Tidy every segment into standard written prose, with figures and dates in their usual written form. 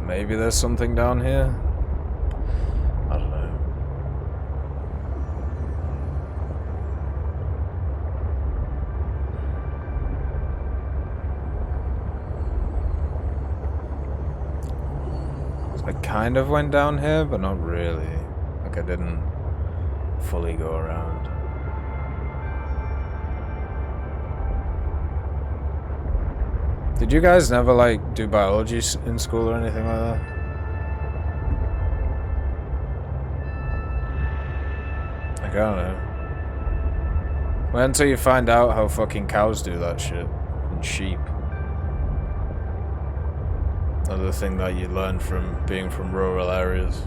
maybe there's something down here. I don't know. I kind of went down here, but not really. Like I didn't fully go around. Did you guys never like do biology in school or anything like that? Like, I don't know. Wait until you find out how fucking cows do that shit. And sheep. Another thing that you learn from being from rural areas.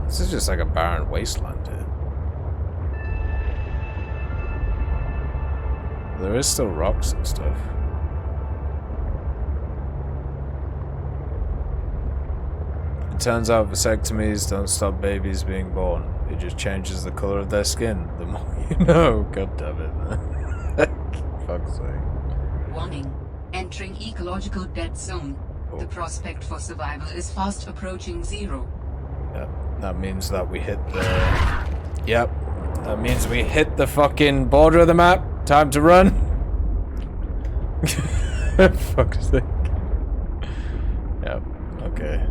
This is just like a barren wasteland here. There is still rocks and stuff. It turns out vasectomies don't stop babies being born. It just changes the color of their skin. The more you know. God damn it, man. Fuck's sake. Warning. Entering Ecological Dead Zone. Oh. The prospect for survival is fast approaching 0. Yep. That means that we hit the... Yep. That means we hit the fucking border of the map. Time to run. Fuck's sake. Yep. Okay.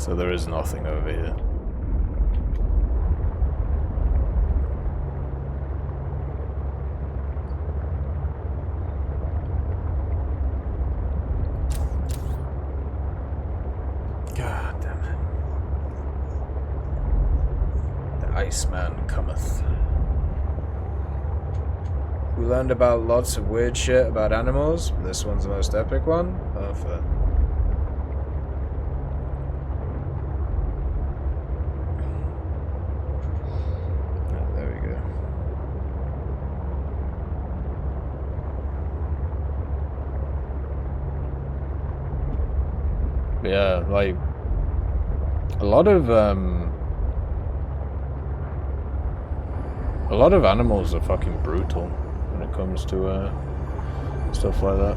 So there is nothing over here. God damn it. The Iceman cometh. We learned about lots of weird shit about animals. This one's the most epic one. Perfect. Oh, there we go. But yeah, like a lot of animals are fucking brutal when it comes to stuff like that.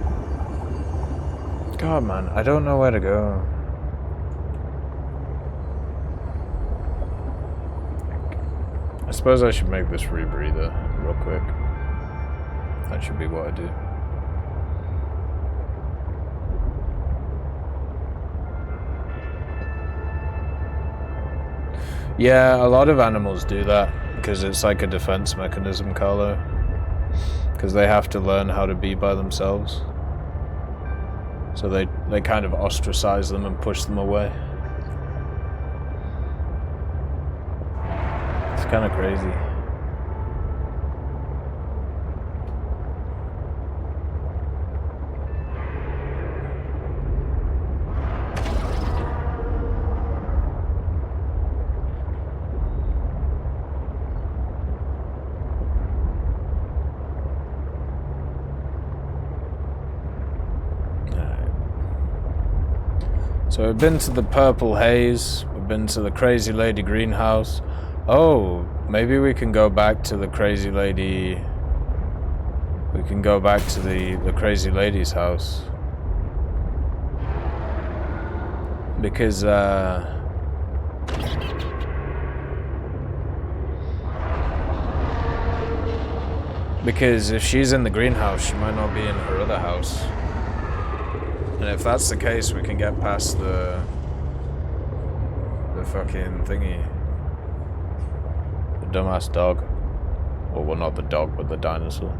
God, man, I don't know where to go. I suppose I should make this rebreather real quick. That should be what I do. Yeah, a lot of animals do that because it's like a defense mechanism, Carlo. Because they have to learn how to be by themselves. So they kind of ostracize them and push them away. It's kind of crazy. So we've been to the Purple Haze, we've been to the Crazy Lady Greenhouse. Oh, maybe we can go back to the Crazy Lady... We can go back to the Crazy Lady's house. Because, Because if she's in the greenhouse, she might not be in her other house. And if that's the case, we can get past the fucking thingy. The dumbass dog. Well, not the dog, but the dinosaur.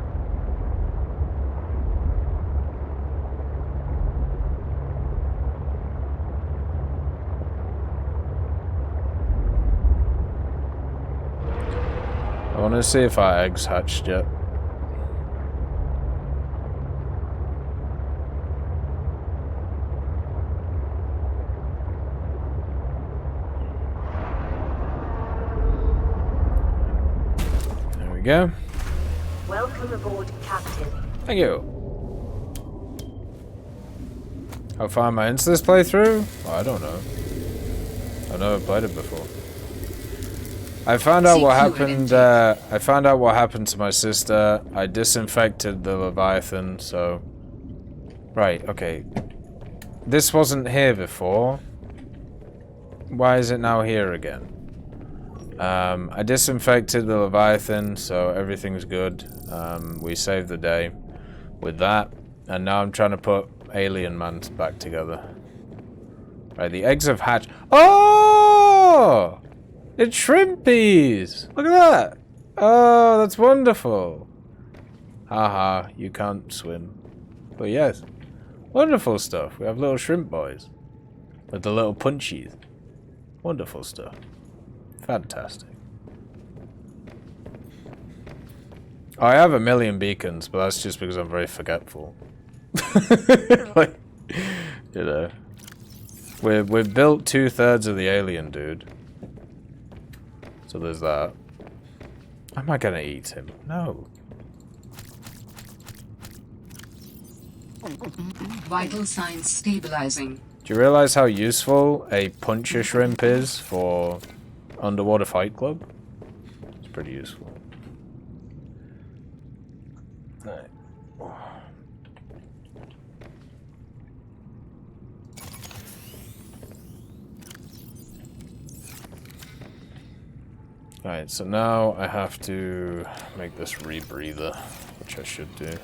I want to see if our eggs hatched yet. Go. Welcome aboard, Captain. Thank you. How far am I into this playthrough? Well, I don't know. I've never played it before. I found out what Secure happened. intake. I found out what happened to my sister. I disinfected the Leviathan, so... Right, okay. This wasn't here before. Why is it now here again? I disinfected the Leviathan, so everything's good. We saved the day with that. And now I'm trying to put Alien Man back together. Right, the eggs have hatched. Oh! It's Shrimpies! Look at that! Oh, that's wonderful. Haha, you can't swim. But yes, wonderful stuff. We have little shrimp boys. With the little punchies. Wonderful stuff. Fantastic. I have a million beacons, but that's just because I'm very forgetful. Like, you know. We've built 2/3 of the alien, dude. So there's that. Am I gonna eat him? No. Vital signs stabilizing. Do you realize how useful a puncher shrimp is for underwater fight club? It's pretty useful. Right. Alright, so now I have to make this rebreather, which I should do.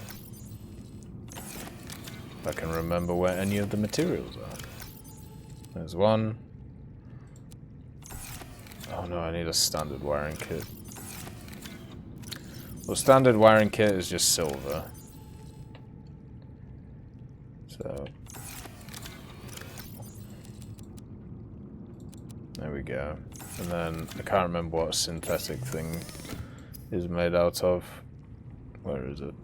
If I can remember where any of the materials are. There's one. Oh no, I need a standard wiring kit. Well, standard wiring kit is just silver. So... there we go. And then, I can't remember what a synthetic thing is made out of. Where is it?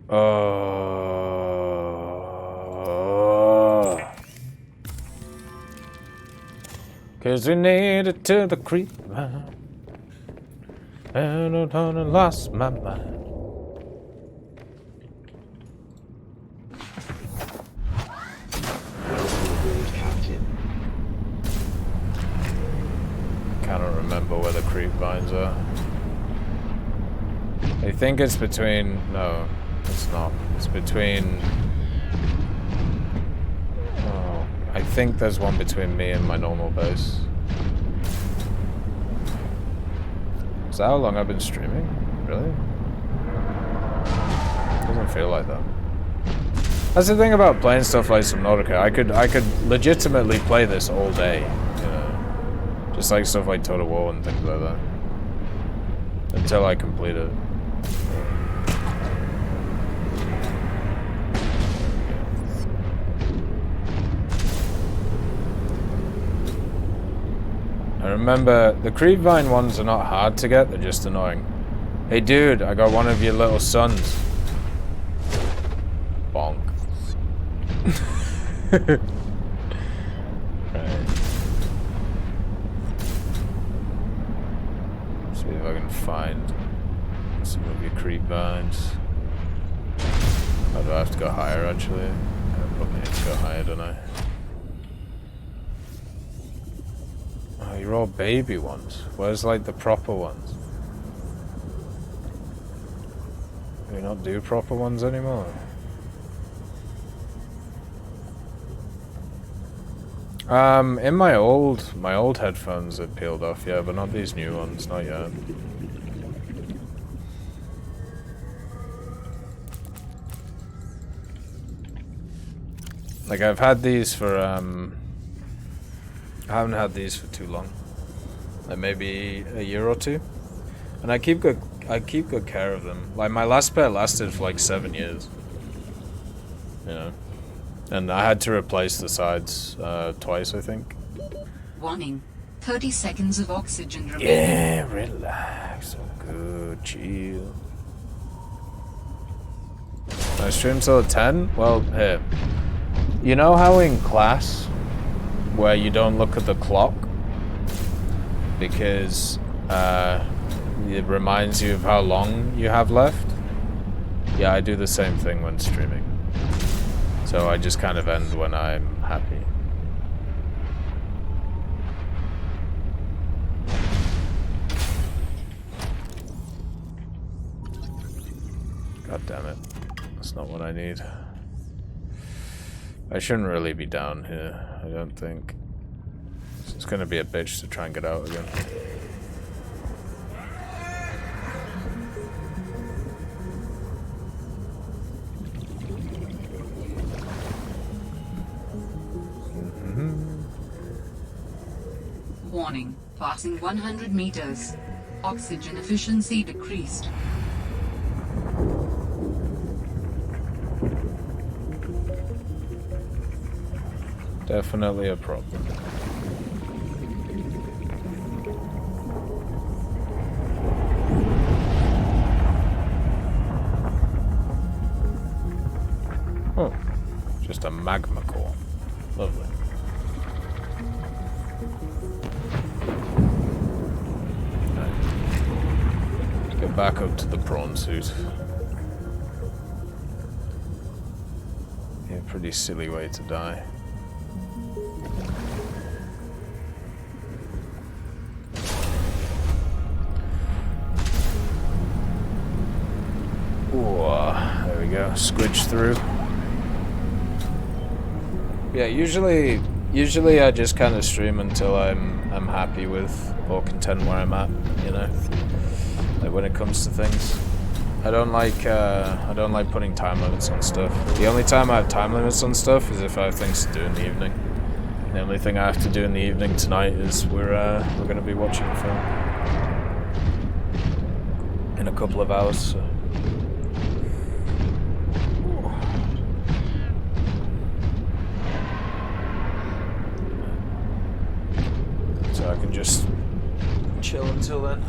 Oh. 'Cause we need it to the creep line. And I lost my mind. Cannot remember where the creep vines are. I think it's between... no, it's not. It's between... oh, I think there's one between me and my normal base. Is that how long I've been streaming? Really? Doesn't feel like that. That's the thing about playing stuff like Subnautica. I could legitimately play this all day, you know. Just like stuff like Total War and things like that. Until I complete it. I remember the creepvine ones are not hard to get, they're just annoying. Hey dude, I got one of your little sons. Bonk. Right. See if I can find some of your creepvines. Or do I have to go higher actually? I probably need to go higher, don't I? Oh, you're all baby ones. Where's like the proper ones? Do we not do proper ones anymore? In my old headphones it peeled off, yeah, but not these new ones, not yet. Like I've had these for I haven't had these for too long. Like maybe a year or two. And I keep good care of them. Like my last pair lasted for like 7 years. You know. And I had to replace the sides twice, I think. Warning. 30 seconds of oxygen remaining. Yeah, relax. Oh, good, chill. I stream till 10? Well, here. You know how in class, where you don't look at the clock? Because it reminds you of how long you have left? Yeah, I do the same thing when streaming. So I just kind of end when I'm happy. damn it. That's not what I need. I shouldn't really be down here, I don't think. It's gonna be a bitch to try and get out again. Warning, passing 100 meters. Oxygen efficiency decreased. Definitely a problem. Oh, just a magma core. Lovely. Right. Get back up to the prawn suit. Yeah, pretty silly way to die. There we go. Squidge through. Yeah, usually I just kind of stream until I'm happy with or content where I'm at, you know. Like when it comes to things, I don't like putting time limits on stuff. The only time I have time limits on stuff is if I have things to do in the evening. The only thing I have to do in the evening tonight is we're going to be watching a film in a couple of hours. So I can just chill until then.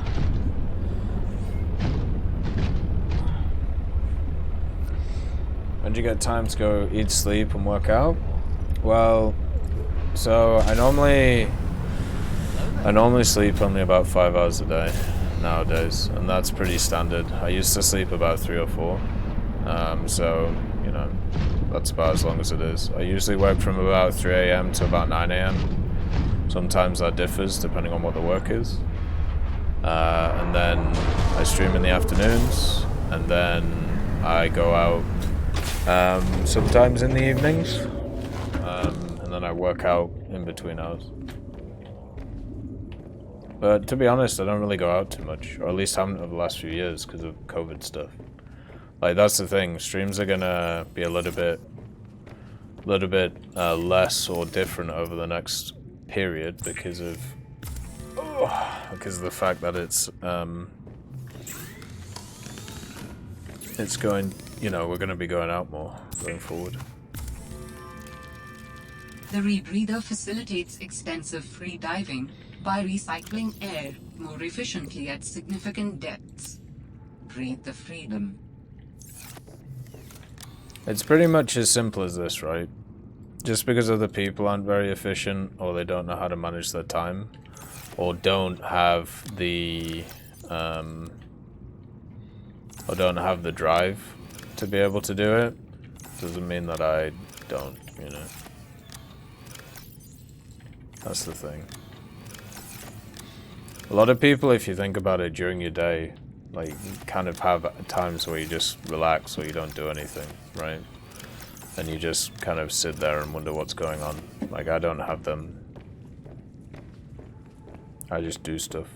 When do you get time to go eat, sleep, and work out? Well, so I normally sleep only about 5 hours a day nowadays, and that's pretty standard. I used to sleep about 3 or 4, so you know that's about as long as it is. I usually work from about 3 a.m. to about 9 a.m. Sometimes that differs depending on what the work is. And then I stream in the afternoons, and then I go out sometimes in the evenings, and then I work out in between hours. But to be honest, I don't really go out too much, or at least haven't over the last few years because of COVID stuff. Like that's the thing, streams are gonna be a little bit less or different over the next period because of the fact that it's going, you know, we're going to be going out more going forward. The Rebreather facilitates extensive free diving by recycling air more efficiently at significant depths. Breathe the freedom. It's pretty much as simple as this, right? Just because other people aren't very efficient, or they don't know how to manage their time, or don't have the drive to be able to do it, doesn't mean that I don't, you know. That's the thing. A lot of people, if you think about it, during your day, like, kind of have times where you just relax or you don't do anything, right? And you just kind of sit there and wonder what's going on. Like, I don't have them. I just do stuff.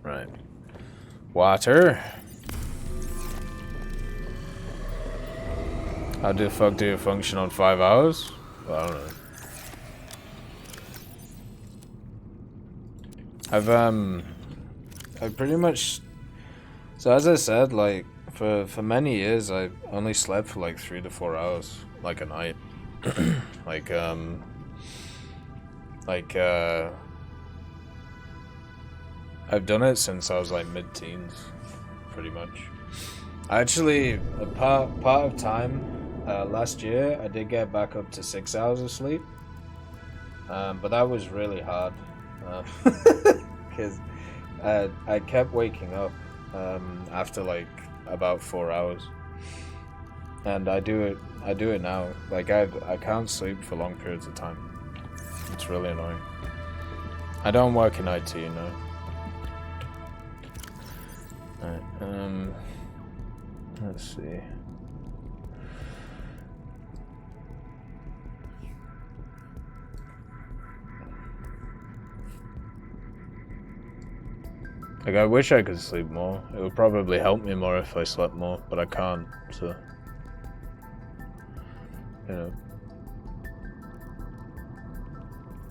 Right. Water. How the fuck do you function on 5 hours? Well, I don't know. I've pretty much... So as I said, like, for many years, I only slept for like 3 to 4 hours, like a night. I've done it since I was like mid-teens, pretty much. Actually, a part of time, last year, I did get back up to 6 hours of sleep. But that was really hard. Because I kept waking up after like about 4 hours, and I do it now. Like I can't sleep for long periods of time. It's really annoying. I don't work in IT, you know. Right, Let's see. Like, I wish I could sleep more. It would probably help me more if I slept more, but I can't, so... You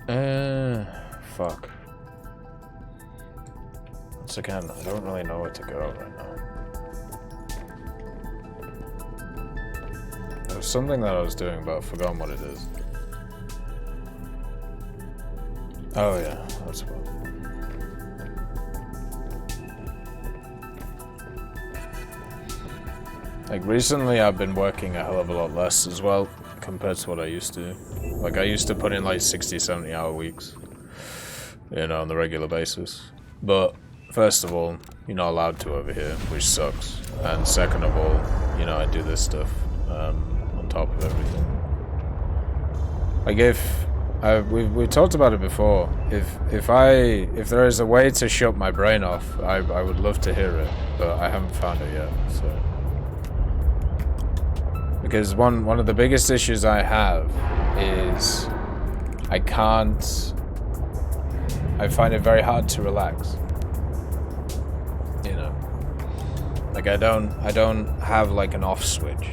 know. Fuck. Once again, I don't really know where to go right now. There was something that I was doing, but I've forgotten what it is. Oh yeah, that's what. Like, recently I've been working a hell of a lot less as well, compared to what I used to. Like, I used to put in like 60, 70 hour weeks, you know, on the regular basis. But, first of all, you're not allowed to over here, which sucks. And second of all, you know, I do this stuff, on top of everything. Like, we talked about it before, if there is a way to shut my brain off, I would love to hear it, but I haven't found it yet, so... Because one of the biggest issues I have is I find it very hard to relax. You know, like I don't have like an off switch.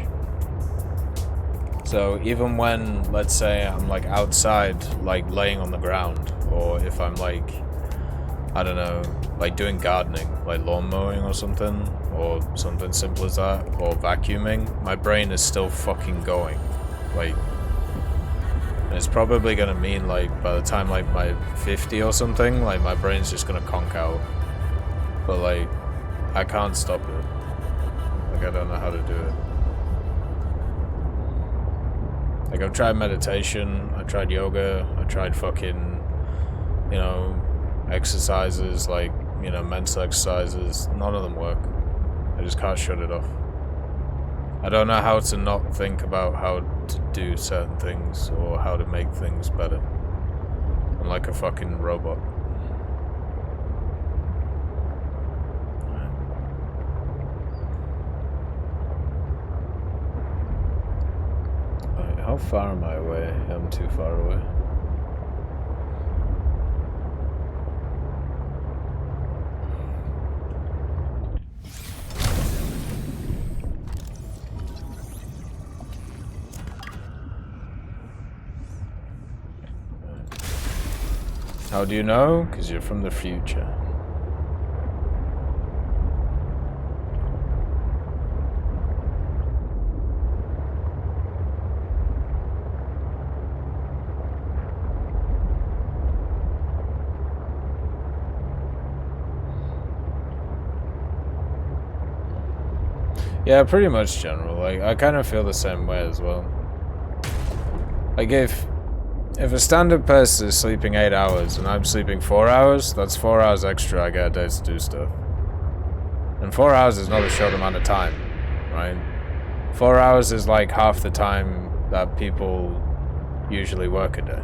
So even when, let's say, I'm like outside, like laying on the ground, or if I'm like, I don't know, like doing gardening, like lawn mowing or something simple as that, or vacuuming, my brain is still fucking going. Like, and it's probably gonna mean like by the time like my 50 or something, like my brain's just gonna conk out. But like, I can't stop it. Like, I don't know how to do it. Like, I've tried meditation, I tried yoga, I tried fucking, you know, exercises, like, you know, mental exercises. None of them work. I just can't shut it off. I don't know how to not think about how to do certain things or how to make things better. I'm like a fucking robot. Right, how far am I away? I'm too far away. How do you know? Because you're from the future. Yeah, pretty much general. Like, I kind of feel the same way as well. Like, if a standard person is sleeping 8 hours and I'm sleeping 4 hours, that's 4 hours extra I get a day to do stuff. And 4 hours is not a short amount of time, right? 4 hours is like half the time that people usually work a day.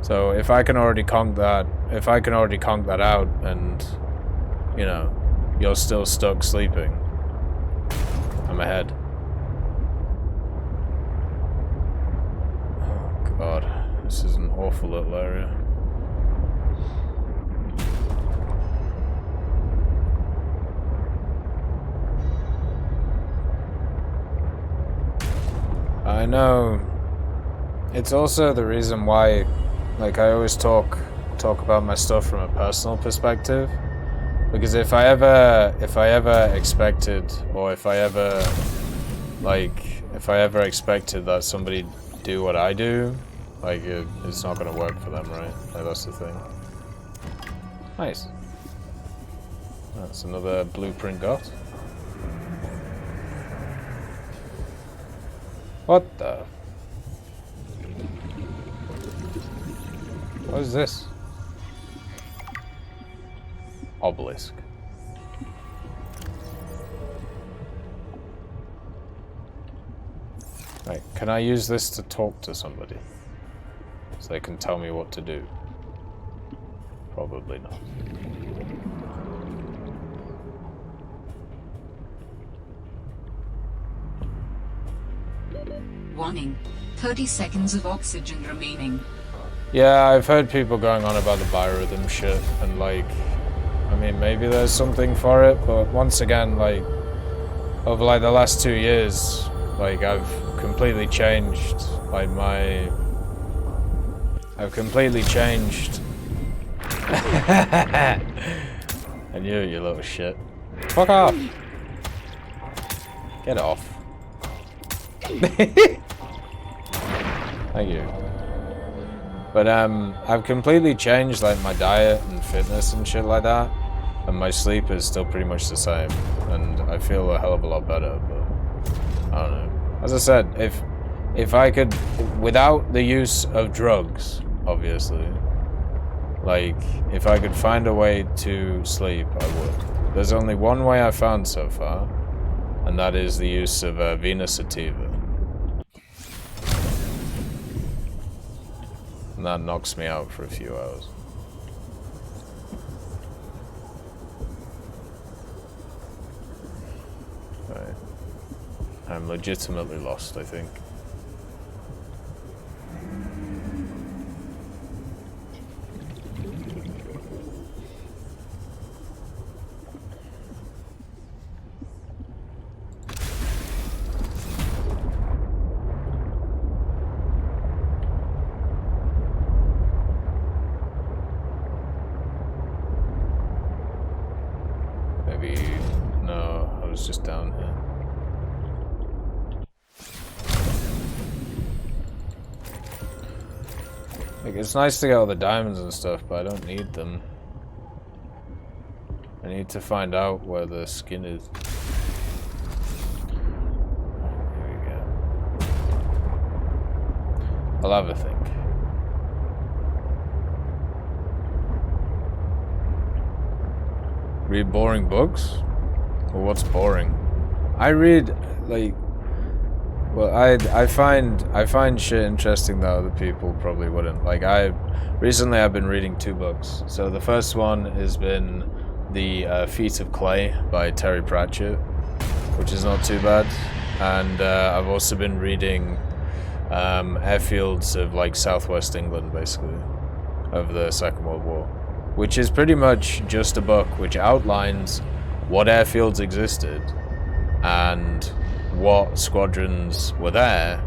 So if I can already conk that out and, you know, you're still stuck sleeping, I'm ahead. God, this is an awful little area. I know. It's also the reason why, like, I always talk about my stuff from a personal perspective. Because if I ever expected, or if I ever expected that somebody do what I do, like, it's not gonna work for them, right? Like, that's the thing. Nice. That's another blueprint got. What the? What is this? Obelisk. Right, can I use this to talk to somebody? So they can tell me what to do? Probably not. Warning. 30 seconds of oxygen remaining. Yeah, I've heard people going on about the biorhythm shit, and like, I mean, maybe there's something for it, but once again, like, over like the last 2 years, like, I've completely changed, like, I've completely changed. And you little shit. Fuck off! Get off. Thank you. But I've completely changed like my diet and fitness and shit like that, and my sleep is still pretty much the same, and I feel a hell of a lot better. But I don't know. As I said, if I could, without the use of drugs, obviously, like if I could find a way to sleep, I would. There's only one way I found so far, and that is the use of Venus sativa. And that knocks me out for a few hours. Right. I'm legitimately lost, I think. Just down here. Like, it's nice to get all the diamonds and stuff, but I don't need them. I need to find out where the skin is. Here we go. I'll have a think. Read boring books? Well, what's boring? I read like, well, I find shit interesting that other people probably wouldn't. Like recently I've been reading 2 books. So the first one has been The Feet of Clay by Terry Pratchett, which is not too bad. And I've also been reading Airfields of like Southwest England, basically, of the Second World War, which is pretty much just a book which outlines what airfields existed and what squadrons were there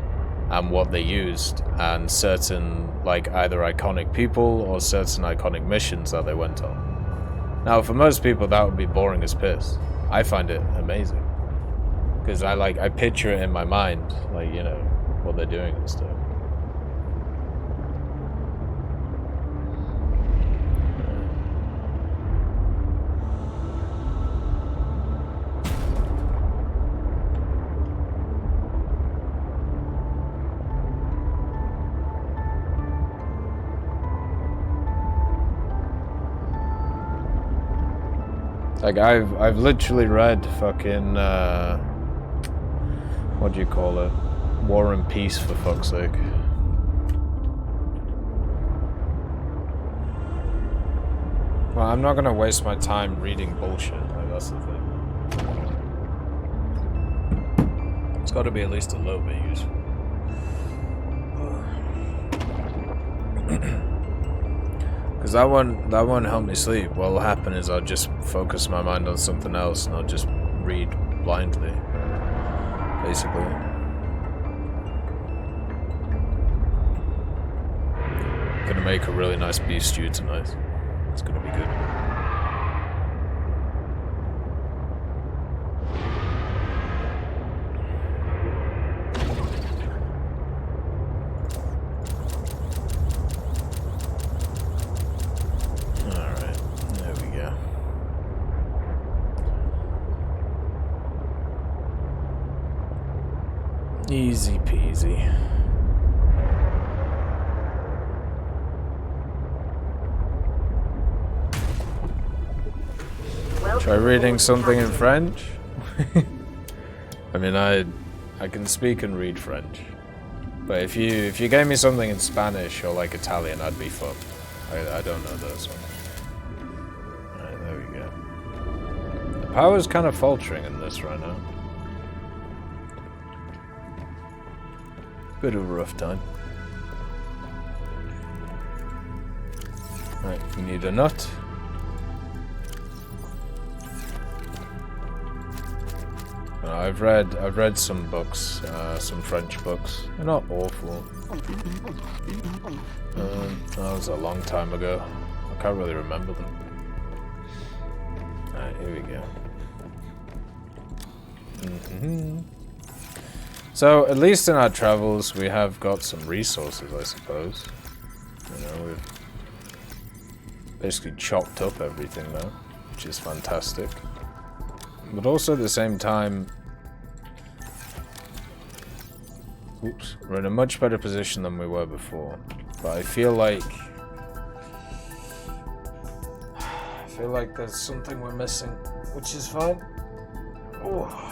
and what they used, and certain like either iconic people or certain iconic missions that they went on. Now for most people that would be boring as piss. I find it amazing because I picture it in my mind, like, you know, what they're doing and stuff. Like I've literally read fucking what do you call it? War and Peace, for fuck's sake. Well, I'm not gonna waste my time reading bullshit, like that's the thing. It's gotta be at least a little bit useful. Because that won't help me sleep. What'll happen is I'll just focus my mind on something else and I'll just read blindly, basically. Gonna make a really nice beef stew tonight. It's gonna be good. Easy peasy. Try reading something in French? I mean, I can speak and read French. But if you gave me something in Spanish or like Italian, I'd be fucked. I don't know those ones. Alright, there we go. The power's kind of faltering in this right now. Bit of a rough time. Right, we need a nut. I've read some books, some French books. They're not awful. That was a long time ago. I can't really remember them. Alright, here we go. So, at least in our travels, we have got some resources, I suppose. You know, we've basically chopped up everything now, which is fantastic. But also at the same time, oops, we're in a much better position than we were before. But I feel like there's something we're missing, which is fine. Oh.